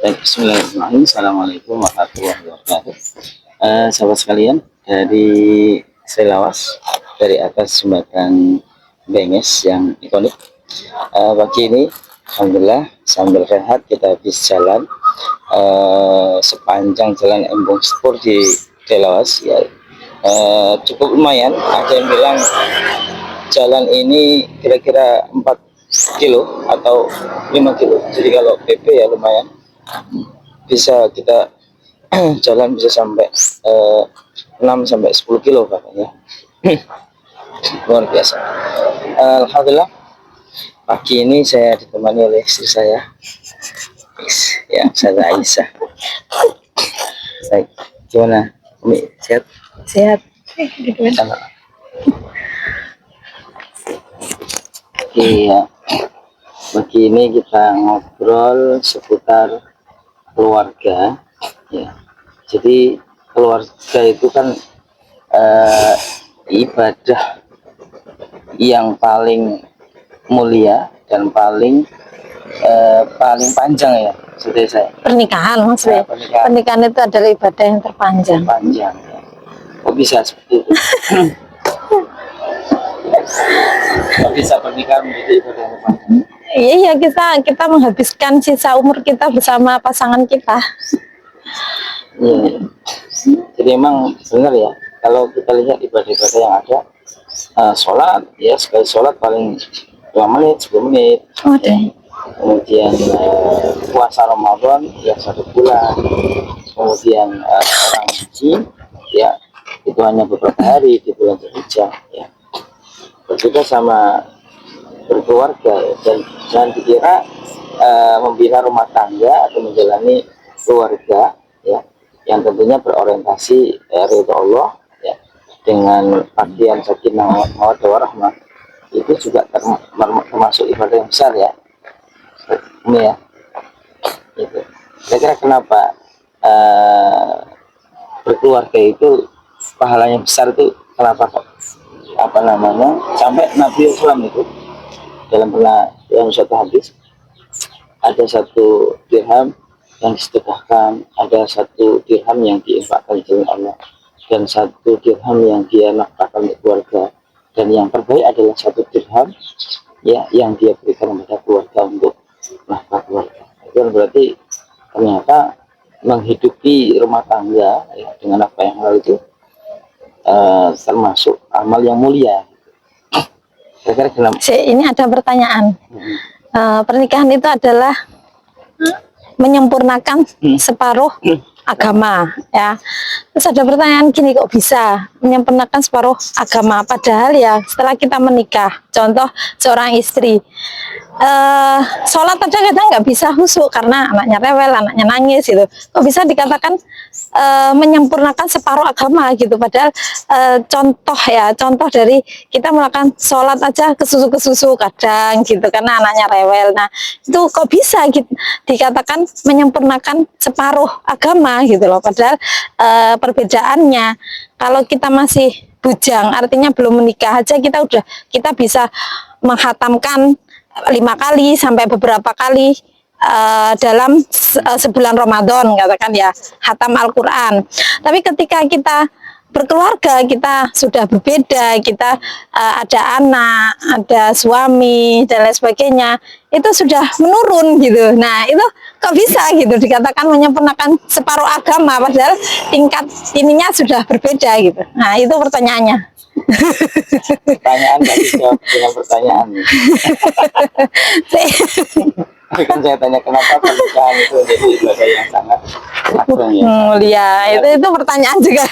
Baik, bismillahirrahmanirrahim. Assalamualaikum warahmatullahi wabarakatuh. Sahabat sekalian, dari Selawas, dari atas jembatan Benges yang ikonik. Pagi ini, alhamdulillah, sambil rehat kita habis jalan sepanjang jalan Embong Sepur di Selawas. Ya, cukup lumayan. Ada yang bilang jalan ini kira-kira 4 kilo atau 5 kilo. Jadi kalau PP ya lumayan, bisa kita jalan bisa sampai 6 sampai 10 kilo bahkan ya. Luar biasa. Alhamdulillah pagi ini saya ditemani oleh istri saya ya, saya Aisyah. Baik, gimana Umi, sehat? Sehat. Iya, pagi ini kita ngobrol seputar keluarga ya. Jadi keluarga itu kan ibadah yang paling mulia dan paling panjang ya, sudah saya. Pernikahan maksudnya. Pernikahan itu adalah ibadah yang terpanjang. Ya. Kok bisa seperti itu? Kok bisa pernikahan menjadi ibadah yang terpanjang? Iya, kita menghabiskan sisa umur kita bersama pasangan kita. Iya. Jadi emang benar ya, kalau kita lihat ibadah-ibadah yang ada, sholat ya, sekali sholat paling 5 menit 10 menit. Oke. Kemudian puasa Ramadan ya 1 bulan. Kemudian orang haji ya itu hanya beberapa hari di bulan Dzulhijjah ya. Berbeda sama berkeluarga ya. Dan jangan dikira membina rumah tangga atau menjalani keluarga ya yang tentunya berorientasi ridho Allah ya, dengan pakaian sakinah mawaddah warahmah, itu juga termasuk ibadah yang besar ya. Ini ya gitu. Kira-kira kenapa berkeluarga itu pahalanya besar itu kenapa kok sampai Nabi Islam itu dalam yang suatu hadis ada 1 dirham yang disedekahkan, ada 1 dirham yang diinfakkan di jalan Allah, dan 1 dirham yang dia nafkahkan untuk keluarga, dan yang terbaik adalah 1 dirham ya yang dia berikan kepada keluarga untuk nafkah keluarga. Itu kan berarti ternyata menghidupi rumah tangga ya, dengan apa yang halal itu termasuk amal yang mulia. Kira-kira kenapa? Ini ada pertanyaan. Pernikahan itu adalah menyempurnakan separuh agama ya. Terus ada pertanyaan gini, kok bisa menyempurnakan separuh agama, padahal ya setelah kita menikah, contoh seorang istri sholat aja kadang nggak bisa khusyuk karena anaknya rewel, anaknya nangis gitu. Kok bisa dikatakan menyempurnakan separuh agama gitu, padahal contoh dari kita melakukan sholat aja kesusu kadang gitu karena anaknya rewel. Nah itu kok bisa gitu, dikatakan menyempurnakan separuh agama gitu loh, padahal perbedaannya kalau kita masih bujang, artinya belum menikah aja kita bisa menghatamkan 5 kali sampai beberapa kali dalam sebulan Ramadan, katakan ya, khatam Al-Quran. Tapi ketika kita berkeluarga, kita sudah berbeda, kita ada anak, ada suami dan lain sebagainya, itu sudah menurun gitu. Nah itu kok bisa gitu dikatakan menyempurnakan separuh agama, padahal tingkat ininya sudah berbeda gitu. Nah itu pertanyaannya. Pertanyaan nggak dijawab dengan pertanyaan. Kan saya tanya kenapa pernikahan itu menjadi ibadah yang sangat agung ya. Mulia. Itu pertanyaan juga.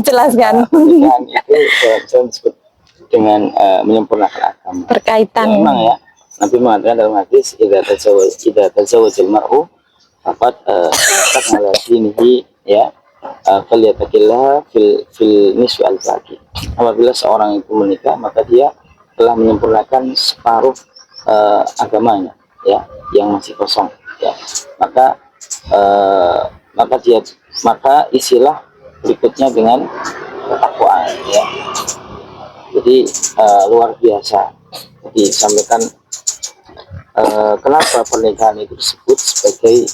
Jelaskan. Pernikahan itu disebut dengan menyempurnakan agama. Berkaitan. Ya, memang ya. Nabi mengatakan dalam hadis, idza tazawwajal mar'u faqad takmala dinihi ya. Falyattaqillah fil nisfi al-baqi. Apabila seorang itu menikah, maka dia telah menyempurnakan separuh agamanya ya, yang masih kosong ya. Maka isilah berikutnya dengan ketakwaan ya. Jadi luar biasa disampaikan kenapa pernikahan itu disebut sebagai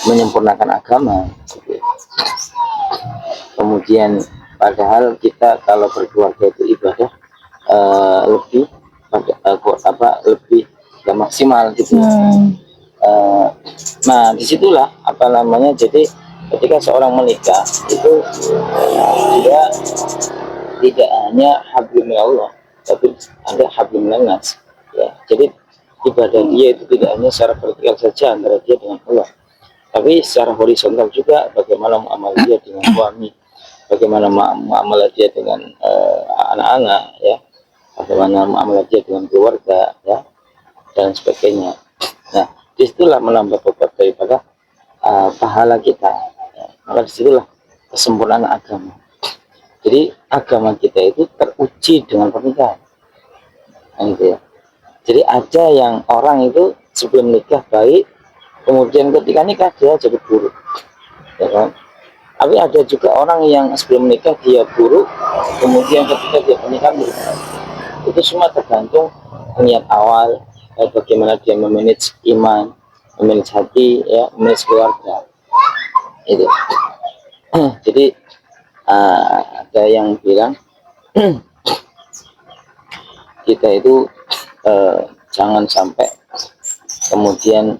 menyempurnakan agama gitu. Kemudian padahal kita kalau berkeluarga itu ibadah lebih lebih gak maksimal gitu. Nah disitulah apa namanya, jadi ketika seorang menikah itu dia tidak hanya hablum Allah, tapi ada hablum nas ya. Jadi ibadah dia itu tidak hanya secara vertikal saja antara dia dengan Allah, tapi secara horizontal juga, bagaimana muamalah dia dengan suami, bagaimana muamalah dia dengan anak-anak ya, bagaimana muamalah dia dengan keluarga ya, dan sebagainya. Nah disitulah menambah bobot daripada pahala kita ya. Maka disitulah kesempurnaan agama. Jadi agama kita itu teruji dengan pernikahan gitu ya. Jadi ada yang orang itu sebelum nikah baik, kemudian ketika nikah dia jadi buruk ya kan. Tapi ada juga orang yang sebelum nikah dia buruk, kemudian ketika dia menikah buruk. Itu semua tergantung niat awal, bagaimana dia memanage iman, memanage hati ya, memanage keluarga itu. Jadi ada yang bilang kita itu jangan sampai kemudian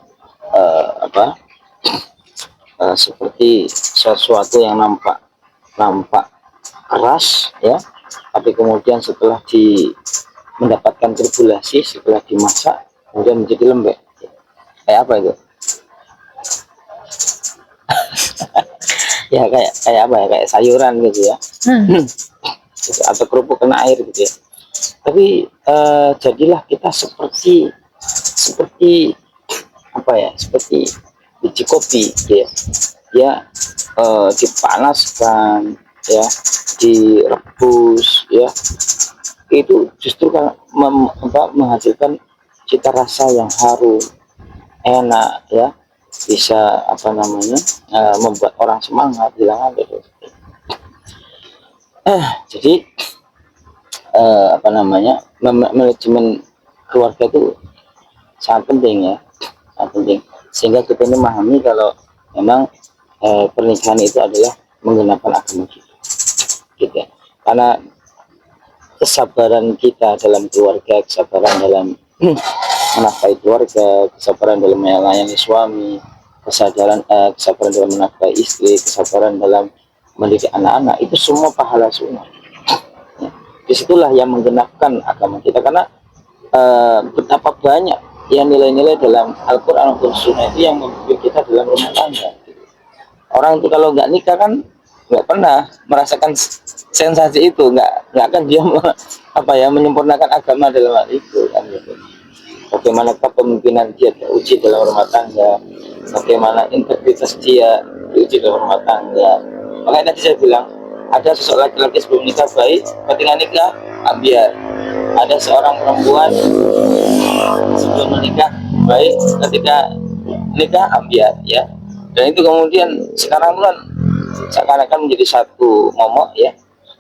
seperti sesuatu yang nampak keras ya, tapi kemudian setelah mendapatkan tribulasi, setelah dimasak kemudian menjadi lembek. Kayak apa itu? Ya kayak apa ya, kayak sayuran gitu ya. Atau kerupuk kena air gitu ya. Tapi jadilah kita seperti apa ya, seperti biji kopi gitu ya. Ya dipanaskan ya, direbus ya, itu justru kan menghasilkan cita rasa yang harum, enak ya, bisa apa namanya membuat orang semangat, bilang apa itu. Jadi apa namanya, manajemen keluarga itu sangat penting ya, sangat penting, sehingga kita ini memahami kalau memang pernikahan itu adalah menggunakan agama kita gitu ya. Karena kesabaran kita dalam keluarga, kesabaran dalam menafkahi keluarga, kesabaran dalam melayani suami, kesabaran dalam menafkahi istri, kesabaran dalam mendidik anak-anak, itu semua pahala sunnah. Ya. Disitulah yang menggenapkan agama kita, karena betapa banyak yang nilai-nilai dalam Al-Quran dan Sunnah itu yang membimbing kita dalam rumah tangga. Orang itu kalau nggak nikah kan nggak pernah merasakan sensasi itu, nggak akan dia menyempurnakan agama dalam hal itu kan gitu. Bagaimana kepemimpinan dia teruji dalam rumah tangga, bagaimana integritas dia diuji dalam rumah tangga. Makanya tadi saya bilang, ada seseorang laki-laki sebelum nikah baik, ketika nikah ambiar. Ada seorang perempuan sebelum menikah baik, ketika nikah ambiar ya. Dan itu kemudian sekarang kan seakan-akan menjadi satu momok ya,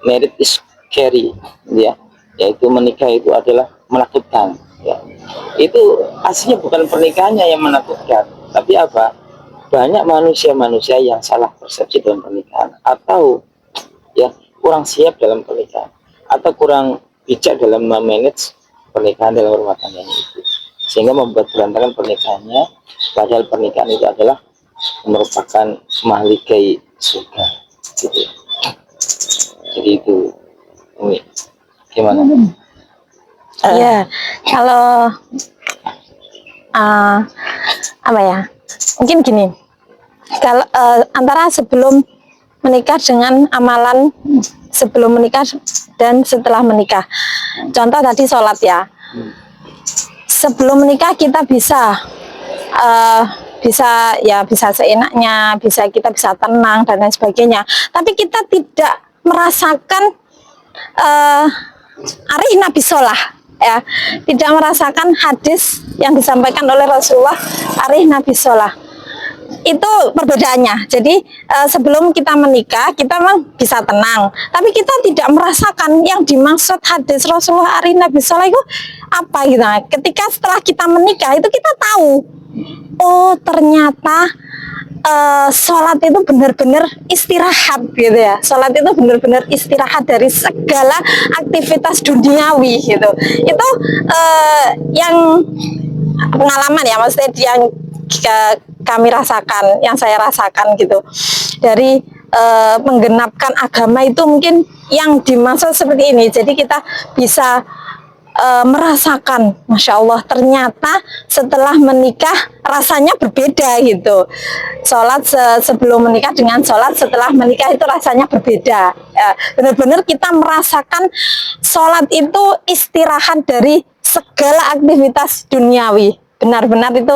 marriage is scary ya, yaitu menikah itu adalah menakutkan ya. Itu aslinya bukan pernikahannya yang menakutkan, tapi apa, banyak manusia-manusia yang salah persepsi dalam pernikahan, atau ya kurang siap dalam pernikahan, atau kurang bijak dalam memanage pernikahan dalam rumah tangganya itu, sehingga membuat berantakan pernikahannya, padahal pernikahan itu adalah merupakan mahligai surga gitu. Jadi itu ini gimana? Ya, kalau apa ya, mungkin gini, kalau antara sebelum menikah dengan amalan sebelum menikah dan setelah menikah. Contoh tadi sholat ya. Sebelum menikah kita bisa seenaknya, kita bisa tenang dan lain sebagainya. Tapi kita tidak merasakan arih Nabi Sholah, ya, tidak merasakan hadis yang disampaikan oleh Rasulullah, arih Nabi Sholah. itu perbedaannya. Jadi sebelum kita menikah kita memang bisa tenang, tapi kita tidak merasakan yang dimaksud hadis Rasulullah Arina Bisolah itu apa gitu. Nah, ketika setelah kita menikah itu kita tahu, oh ternyata sholat itu benar-benar istirahat gitu ya. Sholat itu benar-benar istirahat dari segala aktivitas duniawi gitu. Itu yang pengalaman ya, maksudnya yang kami rasakan, yang saya rasakan gitu dari menggenapkan agama itu mungkin yang dimaksud seperti ini. Jadi kita bisa merasakan, masya Allah, ternyata setelah menikah rasanya berbeda gitu. Sholat sebelum menikah dengan sholat setelah menikah itu rasanya berbeda. Benar-benar kita merasakan sholat itu istirahat dari segala aktivitas duniawi. Benar-benar itu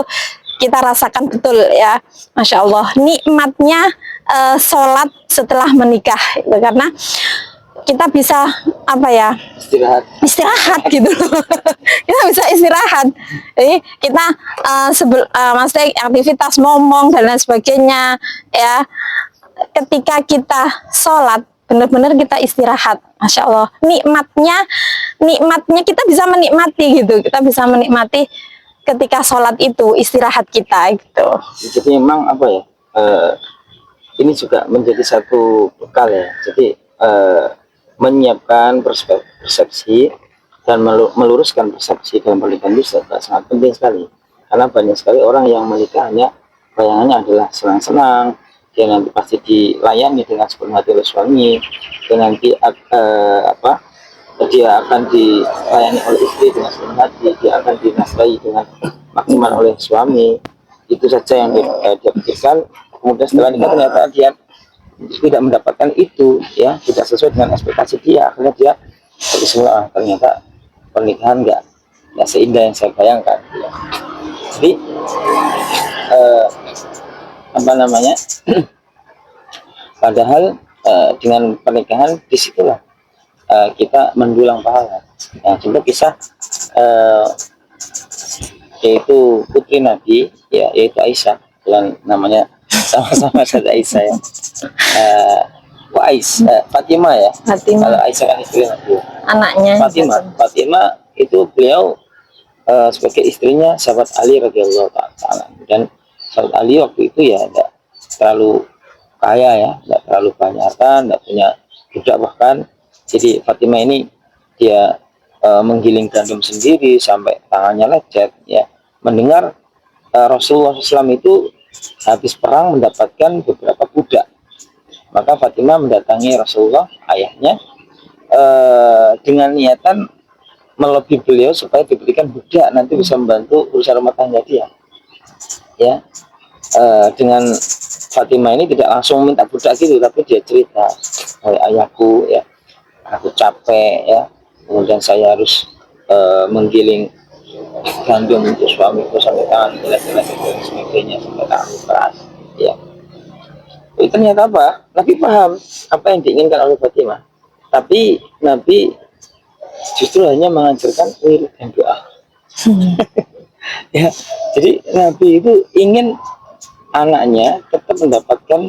kita rasakan betul ya, masya Allah, nikmatnya sholat setelah menikah itu, karena kita bisa apa ya, istirahat gitu kita bisa istirahat. Jadi kita maksudnya aktivitas ngomong dan lain sebagainya ya, ketika kita sholat benar-benar kita istirahat, masya Allah, nikmatnya kita bisa menikmati gitu, kita bisa menikmati ketika sholat itu istirahat kita gitu. Jadi memang apa ya, ini juga menjadi satu bekal ya. Jadi menyiapkan persepsi dan meluruskan persepsi dalam pernikahan itu sangat penting sekali, karena banyak sekali orang yang menikah hanya bayangannya adalah senang-senang, dia nanti pasti dilayani dengan sepenuh hati oleh suami, dan nanti dia akan dilayani oleh istri dengan sepenuh hati, dia akan dinafkahi dengan maksimal oleh suami. Itu saja yang dia pikirkan. Kemudian setelah nikah ternyata dia tidak mendapatkan itu ya, tidak sesuai dengan ekspektasi dia, akhirnya dia bismillah, ternyata pernikahan nggak seindah yang saya bayangkan ya. Jadi padahal dengan pernikahan disitulah kita mendulang pahala. Nah, contoh kisah yaitu putri Nabi ya, yaitu Aisyah, dan namanya sama-sama saja Aisyah ya. Fatimah ya. Kalau Aisyah kan istri Nabi. Anaknya Fatimah itu beliau sebagai istrinya sahabat Ali radhiyallahu taala. Dan sahabat Ali waktu itu ya tidak terlalu kaya ya, tidak terlalu banyak harta, tidak punya budak bahkan. Jadi Fatimah ini dia menggiling gandum sendiri sampai tangannya lecet ya. Mendengar Rasulullah SAW itu habis perang mendapatkan beberapa budak, maka Fatimah mendatangi Rasulullah ayahnya dengan niatan melobi beliau supaya diberikan budak, nanti bisa membantu urusan rumah tangga dia ya. Dengan Fatimah ini tidak langsung minta budak gitu, tapi dia cerita, ayahku ya, aku capek ya, kemudian saya harus menggiling gandum untuk suamiku sampai tangan jelas-jelas dan sebagainya, sampai tangan keras ya. Itu ternyata apa? Nabi paham apa yang diinginkan oleh Fatimah, tapi Nabi justru hanya mengajarkan wirid dan doa. Ya, jadi Nabi itu ingin anaknya tetap mendapatkan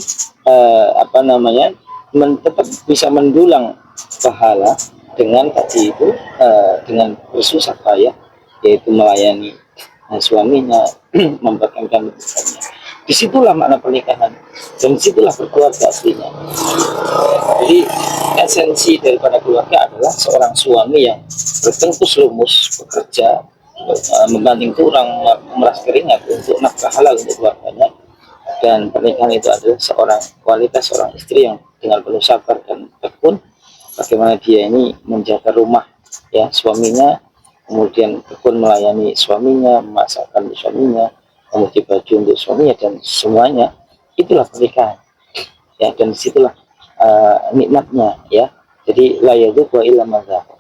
tetap bisa mendulang pahala dengan tadi itu, dengan bersusah payah, yaitu melayani suaminya, memperkenalkan kebutuhannya. Disitulah makna pernikahan, dan disitulah berkeluarga aslinya. Jadi esensi daripada keluarga adalah seorang suami yang bertengkus lumus bekerja, membanting tulang, memeras keringat untuk nafkah halal untuk keluarganya. Dan pernikahan itu adalah kualitas seorang istri yang dengan penuh sabar dan tekun, bagaimana dia ini menjaga rumah ya suaminya, kemudian tekun melayani suaminya, memasakkan untuk suaminya, memuji baju untuk suaminya, dan semuanya. Itulah pernikahan ya, dan disitulah nikmatnya ya. Jadi la yadhuqu illa man dzaq,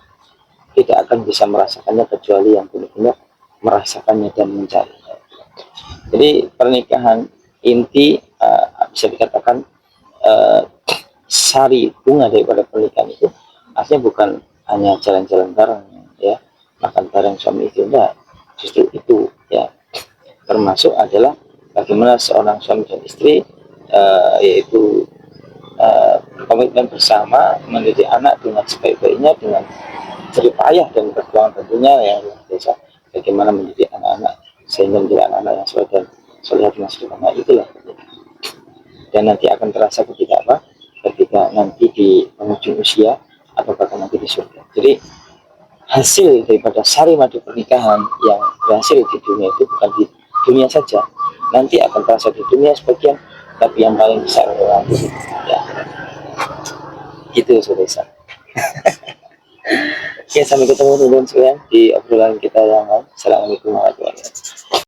tidak akan bisa merasakannya kecuali yang benar-benar merasakannya dan mencarinya. Jadi pernikahan inti bisa dikatakan sari bunga daripada pernikahan itu artinya bukan hanya jalan-jalan bareng ya, makan bareng suami istri, enggak, justru itu ya, termasuk adalah bagaimana seorang suami dan istri yaitu komitmen bersama mendidik anak dengan sebaik-baiknya, dengan jerih payah dan perjuangan tentunya yang luar biasa. Bagaimana mendidik anak-anak sehingga menjadi anak-anak yang soleh dan soleh di masa depan. Nah, itulah. Dan nanti akan terasa ketika apa? Ketika nanti di penghujung usia atau bahkan nanti di surga. Jadi hasil daripada sari madu pernikahan yang berhasil di dunia itu bukan di dunia saja, nanti akan terasa di dunia sebagian, tapi yang paling besar adalah ya, itu saudara. Oke, sampai ketemu teman-teman sekalian di obrolan kita yang lain. Assalamualaikum warahmatullahi wabarakatuh.